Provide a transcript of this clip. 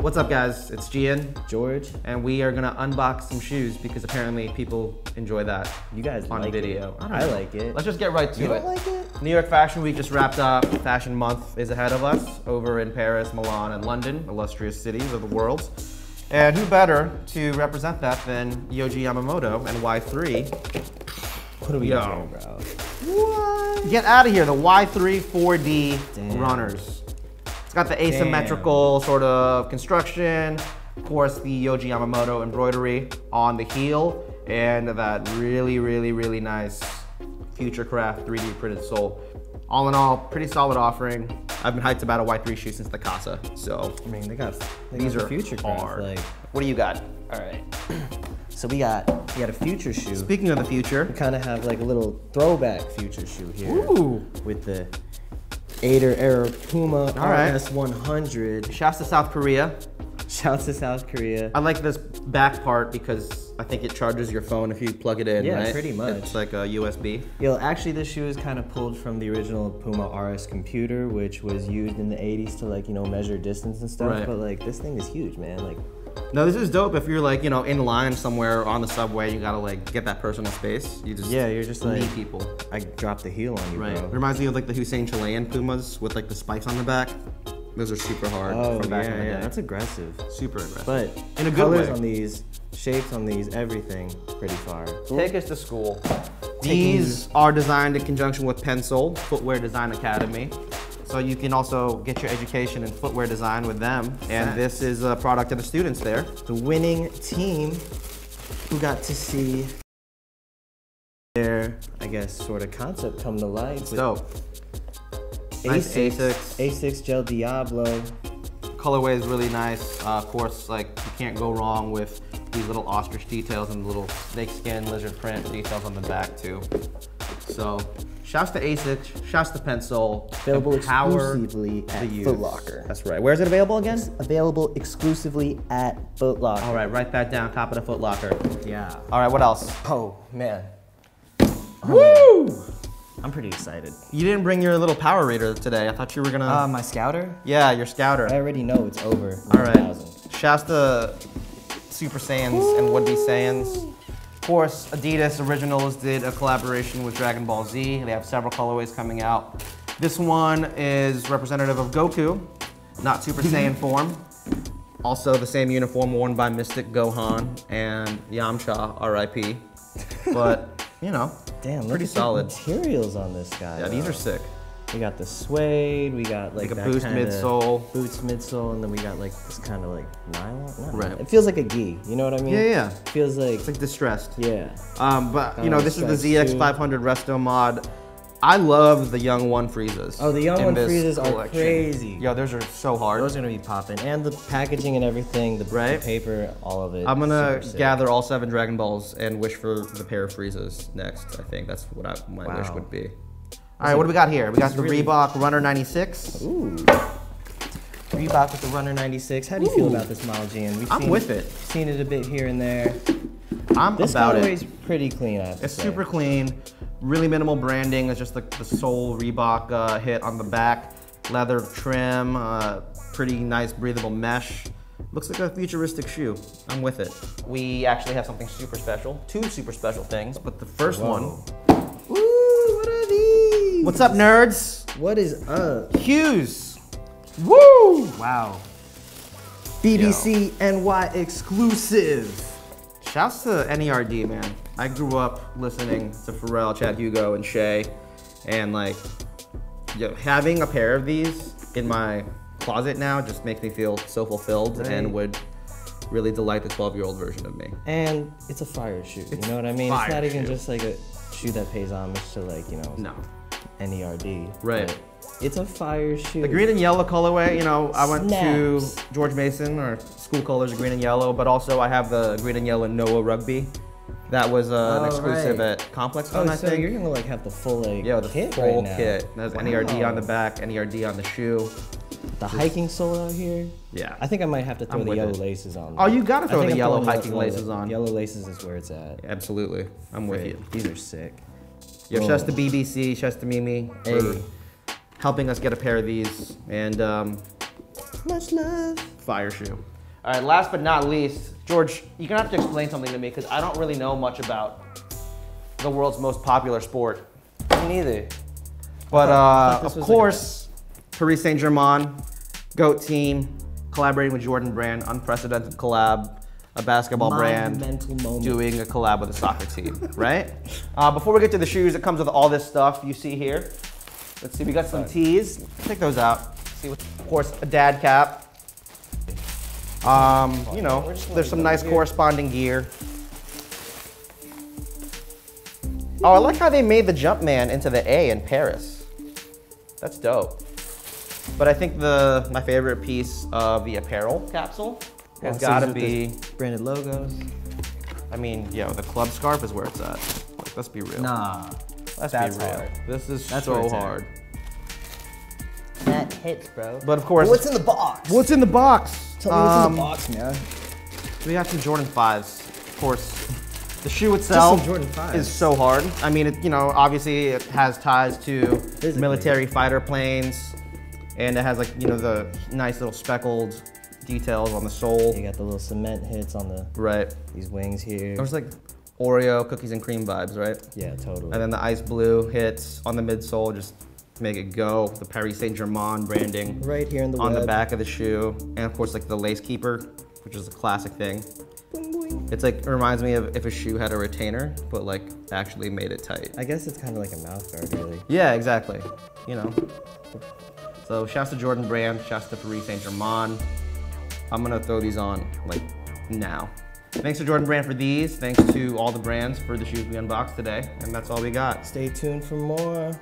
What's up, guys? It's Gian, George, and we are gonna unbox some shoes because apparently people enjoy that. You guys on like video. It. I like it. Let's just get right to you it. Don't like it? New York Fashion Week just wrapped up. Fashion Month is ahead of us over in Paris, Milan, and London, illustrious cities of the world. And who better to represent that than Yohji Yamamoto and Y3? What are we doing, bro? What? Get out of here, the Y3 4D runners. It's got the asymmetrical sort of construction, of course the Yohji Yamamoto embroidery on the heel, and that really nice Futurecraft 3D printed sole. All in all, pretty solid offering. I've been hyped about a Y3 shoe since the Casa, so. I mean, these are Futurecraft. hard. Like, what do you got? all right. So we got a Future shoe. Speaking of the future. We kind of have like a little throwback Future shoe here. Ooh. With the 8er era Puma RS 100. Shouts to South Korea. Shouts to South Korea. I like this back part because I think it charges your phone if you plug it in, yeah, right? pretty much. It's like a USB. Yo, actually this shoe is kind of pulled from the original Puma RS computer, which was used in the 80s to like, measure distance and stuff. Right. But like, this thing is huge, man. Like, no, this is dope if you're like, in line somewhere on the subway, you gotta like get that personal space. You just you're just like, meet people. I dropped the heel on you, Right. bro. It reminds me of like the Hussein Chilean Pumas with like the spikes on the back. Those are super hard from back in the day. That's aggressive. Super aggressive. But in a good colors way. on these, shapes on these, everything, pretty fire. Take us to school. These are designed in conjunction with Pencil, Footwear Design Academy. So you can also get your education in footwear design with them. And this is a product of the students there. The winning team who got to see their, I guess, sort of concept come to life. It's dope. Nice Asics. Asics Gel Diablo. Colorway is really nice. Of course, like you can't go wrong with these little ostrich details and little snakeskin lizard print details on the back too. So, shouts to Asics, shouts to Pencil. Available exclusively at Foot Locker. That's right. Where is it available again? Available exclusively at Foot Locker. All right, write that down. Top of the Foot Locker. Yeah. All right, what else? Oh man. Woo! Man. I'm pretty excited. You didn't bring your little Power Reader today. I thought you were gonna. My Scouter? Yeah, your Scouter. I already know it's over. All right. Shouts to Super Saiyans and would-be Saiyans. Of course, Adidas Originals did a collaboration with Dragon Ball Z. They have several colorways coming out. This one is representative of Goku, not Super Saiyan form. Also the same uniform worn by Mystic Gohan and Yamcha, R.I.P. But, damn, pretty solid materials on this guy. Yeah, these are sick. We got the suede, we got like a that boost midsole. Boots midsole, and then we got like this kind of like nylon. Right. It feels like a gi, you know what I mean? Yeah. It feels like, it's like distressed. yeah. But this is the ZX500 Resto mod. I love the Young One Friezas. Oh, the Young One Friezas are crazy. Yo, those are so hard. Those are gonna be popping, and the packaging and everything, the paper, all of it. I'm gonna gather all 7 Dragon Balls and wish for the pair of Friezas next. I think that's what my wish would be. All right, what do we got here? We got the Reebok Runner 96. Ooh. Reebok with the Runner 96. How do you feel about this model, Gian? I'm with it. Seen it a bit here and there. This colorway's pretty clean, I have to say. It's super clean. Really minimal branding. It's just the sole Reebok hit on the back. Leather trim. Pretty nice breathable mesh. Looks like a futuristic shoe. I'm with it. We actually have something super special. 2 super special things, but the first one. Ooh, what are these? What's up, nerds? What is up? Hues. Woo! Wow. BBC NY exclusive. Shouts to N.E.R.D, man. I grew up listening to Pharrell, Chad Hugo, and Shay, and like, having a pair of these in my closet now just makes me feel so fulfilled and would really delight the 12-year-old version of me. And it's a fire shoe, you know what I mean? It's not even just like a shoe that pays homage to like, N.E.R.D. Right. But it's a fire shoe. The green and yellow colorway, I went to George Mason, our school colors are green and yellow, but also I have the green and yellow Noah Rugby. That was an exclusive at Complex One, I think. You're gonna like have the full the kit full right now. kit. There's N.E.R.D on the back, N.E.R.D on the shoe. The hiking sole out here. Yeah. I think I might have to throw the yellow laces on. Oh, you gotta throw the yellow hiking laces on. Yellow laces is where it's at. Absolutely. I'm with you. These are sick. Yo, shouts to BBC, shouts to Mimi for helping us get a pair of these. And much love. Fire shoe. All right, last but not least, George, you're gonna have to explain something to me because I don't really know much about the world's most popular sport. Me neither. But of course, Paris Saint-Germain, GOAT team, collaborating with Jordan Brand, unprecedented collab, a basketball brand doing a collab with a soccer team, right? Before we get to the shoes, it comes with all this stuff you see here. Let's see, we got some tees. Take those out. See, of course, a dad cap. You know, there's some nice corresponding gear. Oh, I like how they made the Jumpman into the A in Paris. That's dope. But I think my favorite piece of the apparel capsule has got to be branded logos. I mean, yo, the club scarf is where it's at. Like, let's be real. Nah, let's be real. Hard. This is so hard. That hits, bro. But of course, what's in the box? What's in the box? Tell me what's in the box, man. We have some Jordan 5s, of course. The shoe itself is so hard. I mean, you know, obviously it has ties to military fighter planes, and it has like, you know, the nice little speckled details on the sole. You got the little cement hits on the these wings here. There's like Oreo cookies and cream vibes, right? Yeah, totally. And then the ice blue hits on the midsole, just make it go. The Paris Saint-Germain branding right here in the on the back of the shoe, and of course like the lace keeper, which is a classic thing. It's like, it reminds me of if a shoe had a retainer, but like actually made it tight. I guess it's kind of like a mouth guard, really. Yeah, exactly. You know. So shouts to Jordan Brand, shouts to Paris Saint-Germain. I'm gonna throw these on like now. Thanks to Jordan Brand for these. Thanks to all the brands for the shoes we unboxed today. And that's all we got. Stay tuned for more.